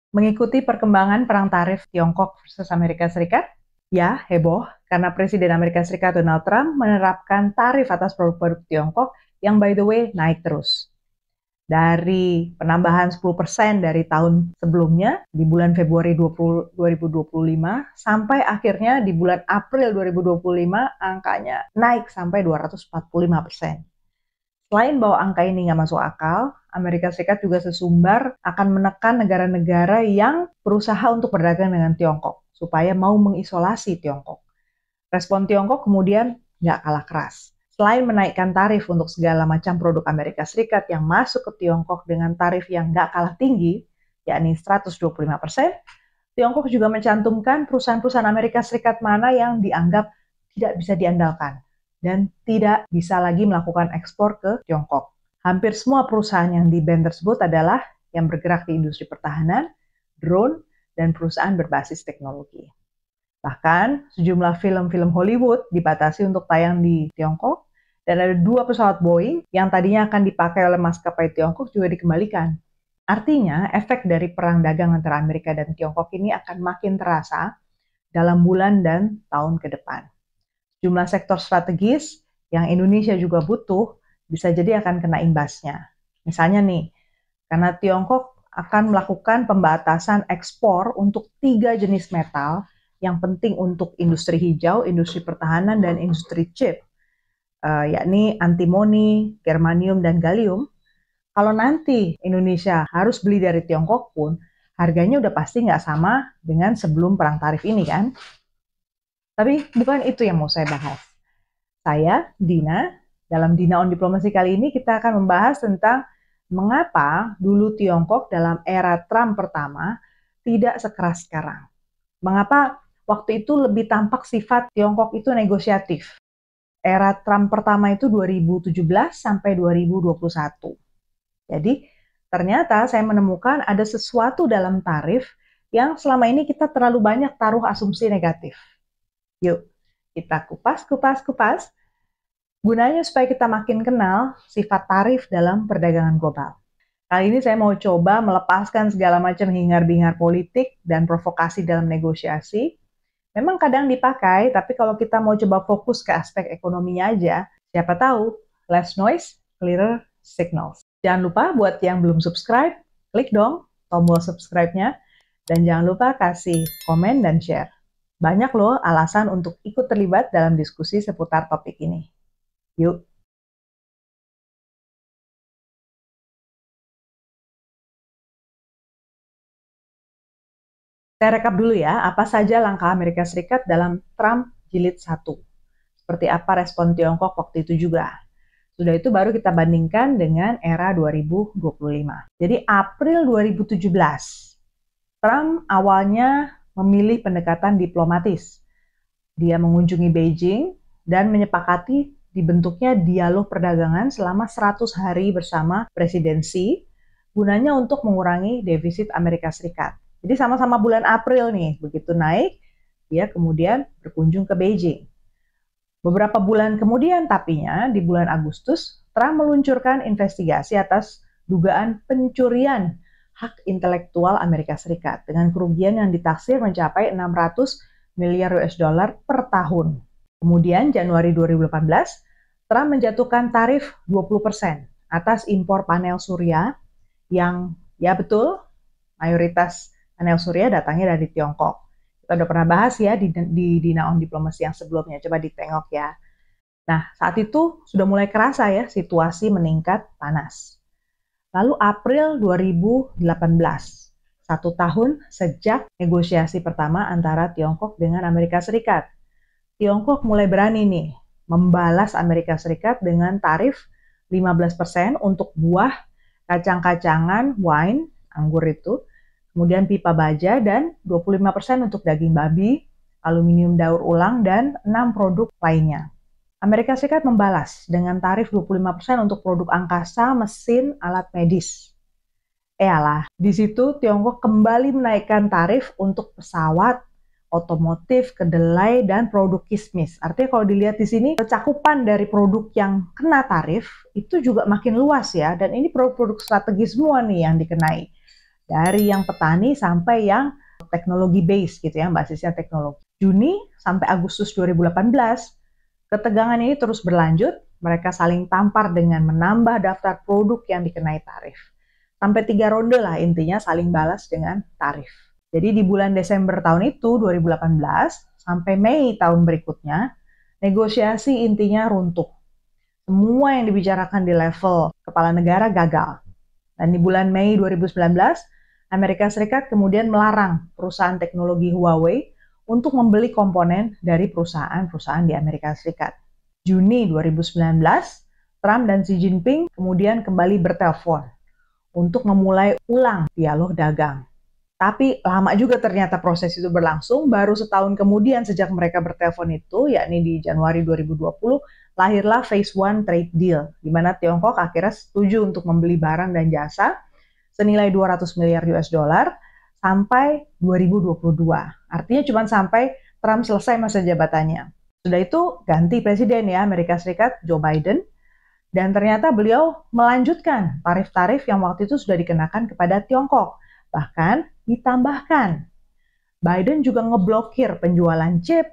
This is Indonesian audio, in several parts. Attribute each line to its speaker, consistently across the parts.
Speaker 1: Mengikuti perkembangan perang tarif Tiongkok versus Amerika Serikat? Ya, heboh karena Presiden Amerika Serikat Donald Trump menerapkan tarif atas produk-produk Tiongkok yang by the way naik terus. Dari penambahan 10% dari tahun sebelumnya di bulan Februari 2025 sampai akhirnya di bulan April 2025 angkanya naik sampai 245%. Selain bahwa angka ini nggak masuk akal, Amerika Serikat juga sesumbar akan menekan negara-negara yang berusaha untuk berdagang dengan Tiongkok, supaya mau mengisolasi Tiongkok. Respon Tiongkok kemudian nggak kalah keras. Selain menaikkan tarif untuk segala macam produk Amerika Serikat yang masuk ke Tiongkok dengan tarif yang nggak kalah tinggi, yakni 125%, Tiongkok juga mencantumkan perusahaan-perusahaan Amerika Serikat mana yang dianggap tidak bisa diandalkan dan tidak bisa lagi melakukan ekspor ke Tiongkok. Hampir semua perusahaan yang di-ban tersebut adalah yang bergerak di industri pertahanan, drone, dan perusahaan berbasis teknologi. Bahkan, sejumlah film-film Hollywood dibatasi untuk tayang di Tiongkok, dan ada 2 pesawat Boeing yang tadinya akan dipakai oleh maskapai Tiongkok juga dikembalikan. Artinya, efek dari perang dagang antara Amerika dan Tiongkok ini akan makin terasa dalam bulan dan tahun ke depan. Jumlah sektor strategis yang Indonesia juga butuh bisa jadi akan kena imbasnya. Misalnya nih, karena Tiongkok akan melakukan pembatasan ekspor untuk 3 jenis metal yang penting untuk industri hijau, industri pertahanan, dan industri chip, yakni antimoni, germanium, dan gallium. Kalau nanti Indonesia harus beli dari Tiongkok pun, harganya udah pasti nggak sama dengan sebelum perang tarif ini kan. Tapi bukan itu yang mau saya bahas. Saya, Dina, dalam Dina on Diplomasi kali ini kita akan membahas tentang mengapa dulu Tiongkok dalam era Trump pertama tidak sekeras sekarang. Mengapa waktu itu lebih tampak sifat Tiongkok itu negosiatif. Era Trump pertama itu 2017 sampai 2021. Jadi, ternyata saya menemukan ada sesuatu dalam tarif yang selama ini kita terlalu banyak taruh asumsi negatif. Yuk, kita kupas. Gunanya supaya kita makin kenal sifat tarif dalam perdagangan global. Kali ini saya mau coba melepaskan segala macam hingar-bingar politik dan provokasi dalam negosiasi. Memang kadang dipakai, tapi kalau kita mau coba fokus ke aspek ekonominya aja, siapa tahu, less noise, clearer signals. Jangan lupa buat yang belum subscribe, klik dong tombol subscribe-nya, dan jangan lupa kasih komen dan share. Banyak loh alasan untuk ikut terlibat dalam diskusi seputar topik ini. Yuk. Saya rekap dulu ya, apa saja langkah Amerika Serikat dalam Trump Jilid 1. Seperti apa respon Tiongkok waktu itu juga. Sudah itu baru kita bandingkan dengan era 2025. Jadi April 2017, Trump awalnya memilih pendekatan diplomatis. Dia mengunjungi Beijing dan menyepakati dibentuknya dialog perdagangan selama 100 hari bersama presidensi, gunanya untuk mengurangi defisit Amerika Serikat. Jadi sama-sama bulan April nih, begitu naik, dia kemudian berkunjung ke Beijing. Beberapa bulan kemudian tapinya, di bulan Agustus, Trump meluncurkan investigasi atas dugaan pencurian hak intelektual Amerika Serikat dengan kerugian yang ditaksir mencapai 600 miliar US dollar per tahun. Kemudian Januari 2018, Trump menjatuhkan tarif 20% atas impor panel surya yang ya betul mayoritas panel surya datangnya dari Tiongkok. Kita udah pernah bahas ya di Dina on Diplomasi yang sebelumnya, coba ditengok ya. Nah, saat itu sudah mulai kerasa ya situasi meningkat panas. Lalu April 2018, 1 tahun sejak negosiasi pertama antara Tiongkok dengan Amerika Serikat. Tiongkok mulai berani nih membalas Amerika Serikat dengan tarif 15% untuk buah, kacang-kacangan, wine, anggur itu, kemudian pipa baja, dan 25% untuk daging babi, aluminium daur ulang, dan 6 produk lainnya. Amerika Serikat membalas dengan tarif 25% untuk produk angkasa, mesin, alat medis. Alah, di situ Tiongkok kembali menaikkan tarif untuk pesawat, otomotif, kedelai, dan produk kismis. Artinya kalau dilihat di sini, cakupan dari produk yang kena tarif itu juga makin luas ya, dan ini produk-produk strategis semua nih yang dikenai. Dari yang petani sampai yang teknologi base gitu ya, basisnya teknologi. Juni sampai Agustus 2018, ketegangan ini terus berlanjut, mereka saling tampar dengan menambah daftar produk yang dikenai tarif. Sampai 3 ronde lah intinya saling balas dengan tarif. Jadi di bulan Desember tahun itu, 2018, sampai Mei tahun berikutnya, negosiasi intinya runtuh. Semua yang dibicarakan di level kepala negara gagal. Dan di bulan Mei 2019, Amerika Serikat kemudian melarang perusahaan teknologi Huawei untuk membeli komponen dari perusahaan-perusahaan di Amerika Serikat. Juni 2019, Trump dan Xi Jinping kemudian kembali bertelepon untuk memulai ulang dialog dagang. Tapi lama juga ternyata proses itu berlangsung, baru setahun kemudian sejak mereka bertelepon itu, yakni di Januari 2020, lahirlah Phase One Trade Deal, di mana Tiongkok akhirnya setuju untuk membeli barang dan jasa senilai 200 miliar US dollar sampai 2022. Artinya cuma sampai Trump selesai masa jabatannya. Sudah itu ganti presiden ya Amerika Serikat, Joe Biden, dan ternyata beliau melanjutkan tarif-tarif yang waktu itu sudah dikenakan kepada Tiongkok. Bahkan ditambahkan. Biden juga ngeblokir penjualan chip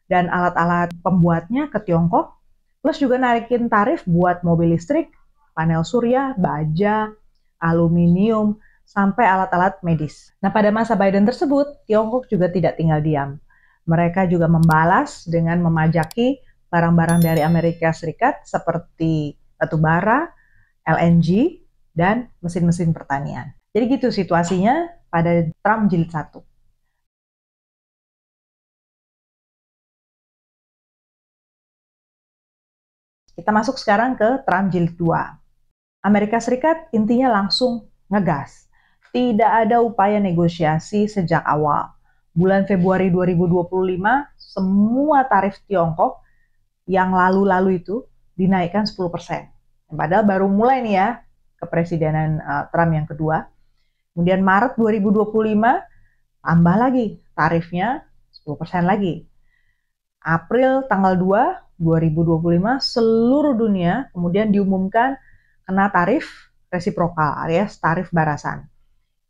Speaker 1: dan alat-alat pembuatnya ke Tiongkok, plus juga naikin tarif buat mobil listrik, panel surya, baja, aluminium, sampai alat-alat medis. Nah, pada masa Biden tersebut, Tiongkok juga tidak tinggal diam. Mereka juga membalas dengan memajaki barang-barang dari Amerika Serikat seperti batu bara, LNG, dan mesin-mesin pertanian. Jadi gitu situasinya pada Trump jilid 1. Kita masuk sekarang ke Trump jilid 2. Amerika Serikat intinya langsung ngegas. Tidak ada upaya negosiasi sejak awal. Bulan Februari 2025, semua tarif Tiongkok yang lalu-lalu itu dinaikkan 10%. Padahal baru mulai nih ya, kepresidenan Trump yang kedua. Kemudian Maret 2025, tambah lagi tarifnya 10% lagi. April tanggal 2, 2025, seluruh dunia kemudian diumumkan kena tarif resiprokal alias tarif barasan.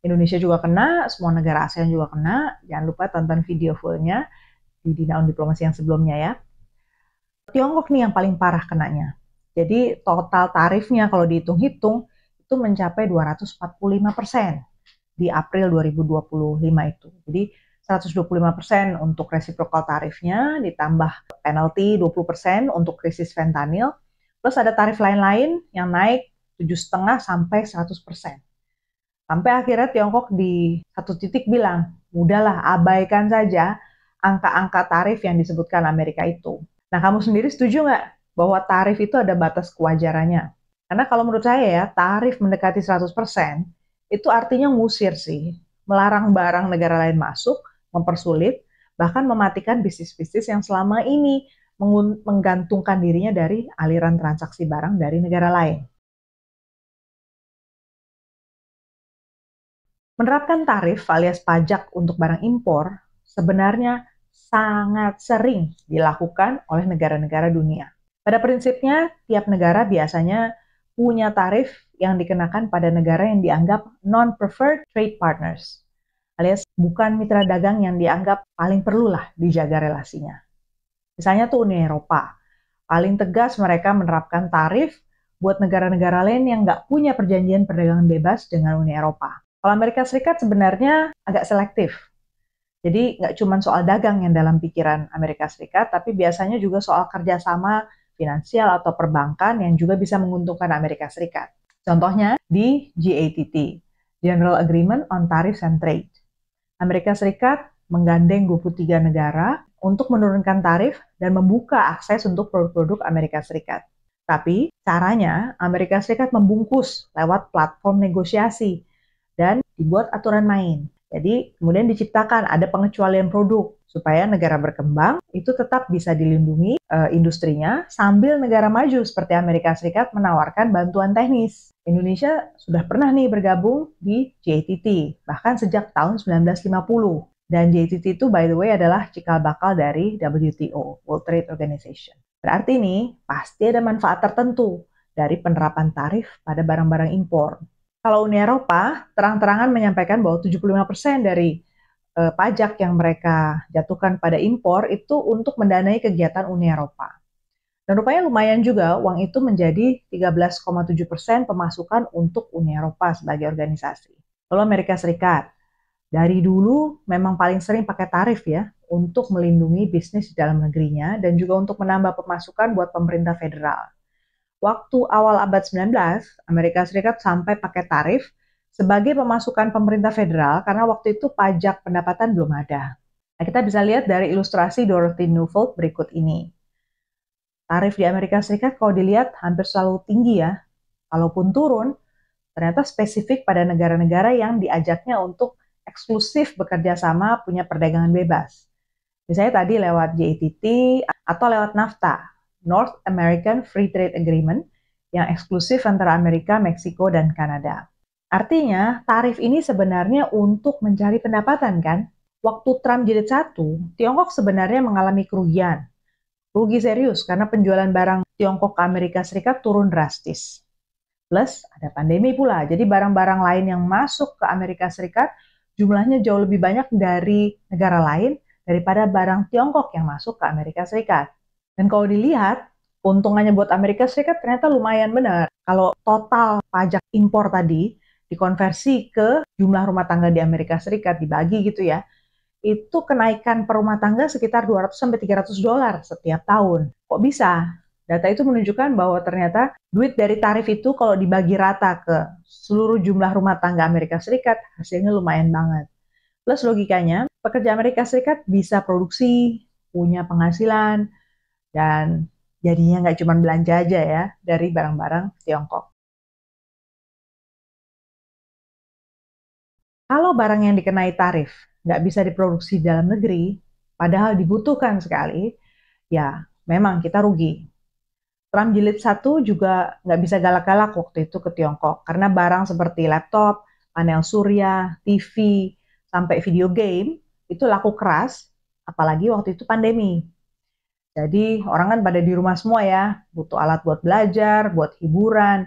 Speaker 1: Indonesia juga kena, semua negara ASEAN juga kena. Jangan lupa tonton video fullnya di Dinaun Diplomasi yang sebelumnya ya. Tiongkok nih yang paling parah kenanya. Jadi total tarifnya kalau dihitung-hitung itu mencapai 245% di April 2025 itu. Jadi 125% untuk reciprocal tarifnya, ditambah penalti 20% untuk krisis fentanyl, plus ada tarif lain-lain yang naik 7,5 sampai 100%. Sampai akhirnya Tiongkok di satu titik bilang, udahlah abaikan saja angka-angka tarif yang disebutkan Amerika itu. Nah, kamu sendiri setuju nggak bahwa tarif itu ada batas kewajarannya? Karena kalau menurut saya ya, tarif mendekati 100% itu artinya ngusir sih, melarang barang negara lain masuk, mempersulit, bahkan mematikan bisnis-bisnis yang selama ini menggantungkan dirinya dari aliran transaksi barang dari negara lain. Menerapkan tarif alias pajak untuk barang impor sebenarnya sangat sering dilakukan oleh negara-negara dunia. Pada prinsipnya, tiap negara biasanya punya tarif yang dikenakan pada negara yang dianggap non-preferred trade partners, alias bukan mitra dagang yang dianggap paling perlulah dijaga relasinya. Misalnya tuh Uni Eropa, paling tegas mereka menerapkan tarif buat negara-negara lain yang nggak punya perjanjian perdagangan bebas dengan Uni Eropa. Kalau Amerika Serikat sebenarnya agak selektif. Jadi nggak cuma soal dagang yang dalam pikiran Amerika Serikat, tapi biasanya juga soal kerjasama finansial atau perbankan yang juga bisa menguntungkan Amerika Serikat. Contohnya di GATT, General Agreement on Tariffs and Trade. Amerika Serikat menggandeng 23 negara untuk menurunkan tarif dan membuka akses untuk produk-produk Amerika Serikat. Tapi caranya Amerika Serikat membungkus lewat platform negosiasi dan dibuat aturan main. Jadi kemudian diciptakan ada pengecualian produk supaya negara berkembang itu tetap bisa dilindungi industrinya sambil negara maju seperti Amerika Serikat menawarkan bantuan teknis. Indonesia sudah pernah nih bergabung di GATT bahkan sejak tahun 1950. Dan GATT itu by the way adalah cikal bakal dari WTO, World Trade Organization. Berarti nih pasti ada manfaat tertentu dari penerapan tarif pada barang-barang impor. Kalau Uni Eropa terang-terangan menyampaikan bahwa 75% dari pajak yang mereka jatuhkan pada impor itu untuk mendanai kegiatan Uni Eropa. Dan rupanya lumayan juga uang itu menjadi 13,7% pemasukan untuk Uni Eropa sebagai organisasi. Lalu Amerika Serikat, dari dulu memang paling sering pakai tarif ya untuk melindungi bisnis di dalam negerinya dan juga untuk menambah pemasukan buat pemerintah federal. Waktu awal abad 19, Amerika Serikat sampai pakai tarif sebagai pemasukan pemerintah federal karena waktu itu pajak pendapatan belum ada. Nah, kita bisa lihat dari ilustrasi Dorothy Neufeld berikut ini. Tarif di Amerika Serikat kalau dilihat hampir selalu tinggi ya. Kalaupun turun, ternyata spesifik pada negara-negara yang diajaknya untuk eksklusif bekerja sama punya perdagangan bebas. Misalnya tadi lewat JTT atau lewat NAFTA, North American Free Trade Agreement, yang eksklusif antara Amerika, Meksiko, dan Kanada. Artinya, tarif ini sebenarnya untuk mencari pendapatan kan? Waktu Trump jilid 1, Tiongkok sebenarnya mengalami kerugian. Rugi serius karena penjualan barang Tiongkok ke Amerika Serikat turun drastis. Plus, ada pandemi pula, jadi barang-barang lain yang masuk ke Amerika Serikat jumlahnya jauh lebih banyak dari negara lain daripada barang Tiongkok yang masuk ke Amerika Serikat. Dan kalau dilihat, keuntungannya buat Amerika Serikat ternyata lumayan benar. Kalau total pajak impor tadi dikonversi ke jumlah rumah tangga di Amerika Serikat, dibagi gitu ya, itu kenaikan per rumah tangga sekitar 200-300 dolar setiap tahun. Kok bisa? Data itu menunjukkan bahwa ternyata duit dari tarif itu kalau dibagi rata ke seluruh jumlah rumah tangga Amerika Serikat, hasilnya lumayan banget. Plus logikanya, pekerja Amerika Serikat bisa produksi, punya penghasilan, dan jadinya nggak cuma belanja aja ya dari barang-barang Tiongkok. Kalau barang yang dikenai tarif nggak bisa diproduksi di dalam negeri, padahal dibutuhkan sekali, ya memang kita rugi. Trump jilid 1 juga nggak bisa galak-galak waktu itu ke Tiongkok, karena barang seperti laptop, panel surya, TV, sampai video game, itu laku keras, apalagi waktu itu pandemi. Jadi orang kan pada di rumah semua ya, butuh alat buat belajar, buat hiburan.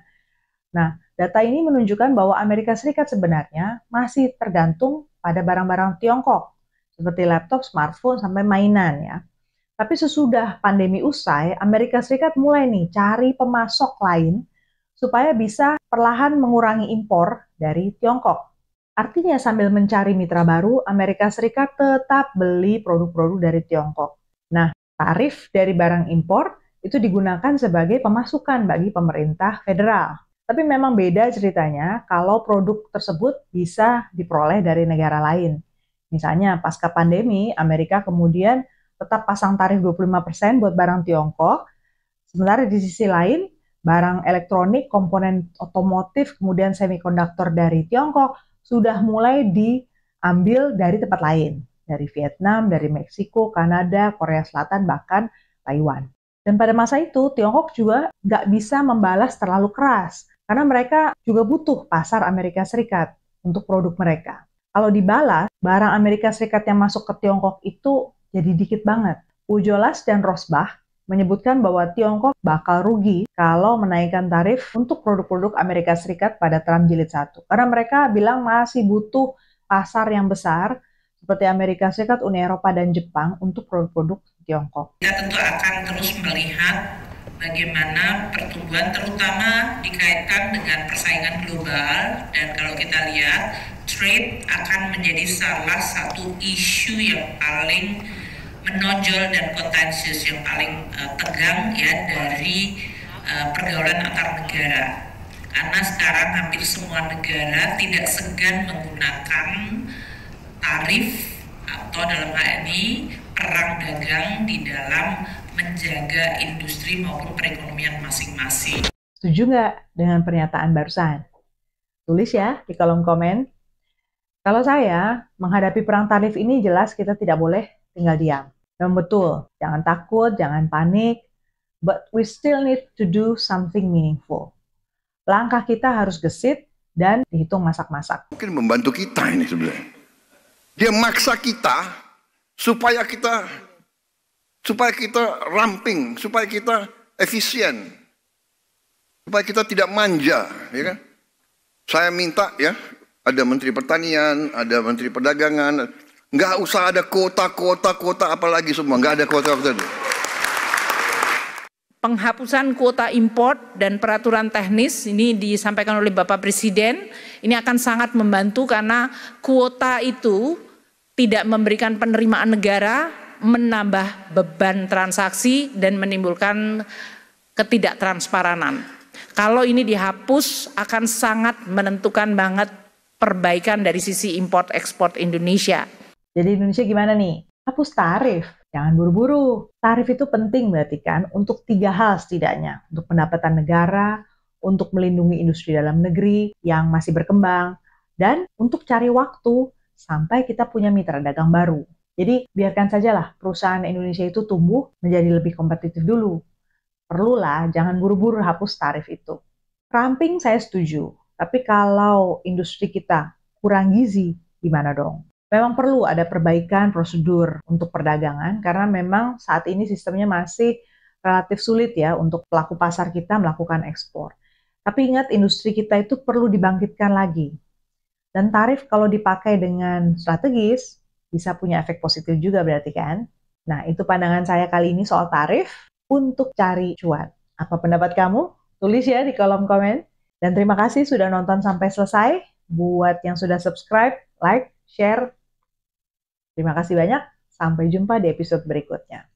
Speaker 1: Nah, data ini menunjukkan bahwa Amerika Serikat sebenarnya masih tergantung pada barang-barang Tiongkok, seperti laptop, smartphone, sampai mainan ya. Tapi sesudah pandemi usai, Amerika Serikat mulai nih cari pemasok lain supaya bisa perlahan mengurangi impor dari Tiongkok. Artinya sambil mencari mitra baru, Amerika Serikat tetap beli produk-produk dari Tiongkok. Nah, tarif dari barang impor itu digunakan sebagai pemasukan bagi pemerintah federal. Tapi memang beda ceritanya kalau produk tersebut bisa diperoleh dari negara lain. Misalnya pasca pandemi, Amerika kemudian tetap pasang tarif 25% buat barang Tiongkok, sementara di sisi lain, barang elektronik, komponen otomotif, kemudian semikonduktor dari Tiongkok sudah mulai diambil dari tempat lain, dari Vietnam, dari Meksiko, Kanada, Korea Selatan, bahkan Taiwan. Dan pada masa itu, Tiongkok juga nggak bisa membalas terlalu keras, karena mereka juga butuh pasar Amerika Serikat untuk produk mereka. Kalau dibalas, barang Amerika Serikat yang masuk ke Tiongkok itu jadi dikit banget. Pujolas dan Rosbach menyebutkan bahwa Tiongkok bakal rugi kalau menaikkan tarif untuk produk-produk Amerika Serikat pada Trump jilid 1. Karena mereka bilang masih butuh pasar yang besar seperti Amerika Serikat, Uni Eropa, dan Jepang untuk produk-produk Tiongkok.
Speaker 2: Kita tentu akan terus melihat bagaimana pertumbuhan terutama dikaitkan dengan persaingan global, dan kalau kita lihat trade akan menjadi salah satu isu yang paling menonjol dan potensius, yang paling tegang ya dari pergaulan antar negara. Karena sekarang hampir semua negara tidak segan menggunakan tarif atau dalam hal ini perang dagang di dalam menjaga industri maupun perekonomian masing-masing.
Speaker 1: Setuju nggak dengan pernyataan barusan? Tulis ya di kolom komen. Kalau saya, menghadapi perang tarif ini jelas kita tidak boleh tinggal diam. Dan betul, jangan takut, jangan panik, but we still need to do something meaningful. Langkah kita harus gesit dan dihitung masak-masak.
Speaker 3: Mungkin membantu kita ini sebenarnya. Dia maksa kita supaya kita ramping, supaya kita efisien, supaya kita tidak manja, ya kan? Saya minta ya, ada Menteri Pertanian, ada Menteri Perdagangan, nggak usah ada kota apalagi semua, nggak ada kota.
Speaker 2: Penghapusan kuota impor dan peraturan teknis ini disampaikan oleh Bapak Presiden, ini akan sangat membantu karena kuota itu tidak memberikan penerimaan negara, menambah beban transaksi dan menimbulkan ketidaktransparan. Kalau ini dihapus akan sangat menentukan banget perbaikan dari sisi import ekspor Indonesia.
Speaker 1: Jadi Indonesia gimana nih? Hapus tarif. Jangan buru-buru. Tarif itu penting berarti kan untuk 3 hal setidaknya. Untuk pendapatan negara, untuk melindungi industri dalam negeri yang masih berkembang, dan untuk cari waktu sampai kita punya mitra dagang baru. Jadi biarkan sajalah perusahaan Indonesia itu tumbuh menjadi lebih kompetitif dulu. Perlulah jangan buru-buru hapus tarif itu. Ramping saya setuju, tapi kalau industri kita kurang gizi, gimana dong? Memang perlu ada perbaikan prosedur untuk perdagangan karena memang saat ini sistemnya masih relatif sulit ya untuk pelaku pasar kita melakukan ekspor. Tapi ingat industri kita itu perlu dibangkitkan lagi. Dan tarif kalau dipakai dengan strategis bisa punya efek positif juga berarti kan? Nah itu pandangan saya kali ini soal tarif untuk cari cuan. Apa pendapat kamu? Tulis ya di kolom komen. Dan terima kasih sudah nonton sampai selesai. Buat yang sudah subscribe, like, share. Terima kasih banyak. Sampai jumpa di episode berikutnya.